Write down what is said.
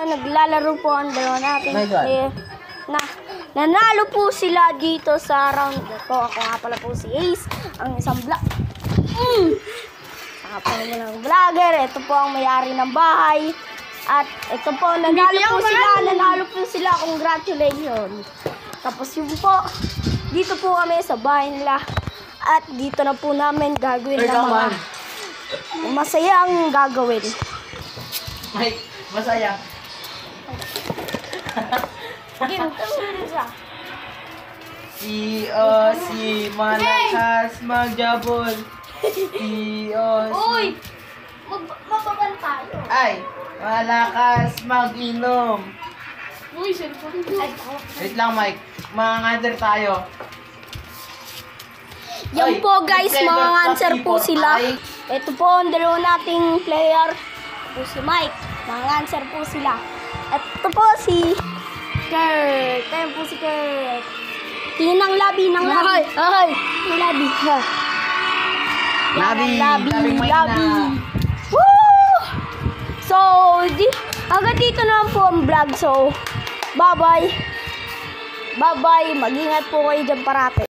naglalaro po ang dalawa natin. Nanalo po sila dito sa round ito. Ako nga pala po si Ace, ang isang saka po naman ang vlogger. Ito po ang may-ari ng bahay. At ito po, nanalo po sila. Congratulations. Tapos yun po, dito po kami sa bahay nila. At dito na po namin gagawin ng mga masayang gagawin. Mike, masaya. Si malakas magjabol. Uy! Mababan tayo. Ay, malakas mag-inom. Uy, cellphone ko. Wait lang, Mike. Mga tayo. Yan po guys, mga answer po sila. Ito po ang dalawa nating player. Ito si Mike. Mga answer po sila. Ito po si Kurt. Ito po si Kurt. Tinang labi, ng labi. Ay, ng labi. Labi. Woo! So, agad dito naman po ang vlog. So, bye-bye. Bye-bye. Mag-ingat po kayo dyan parati.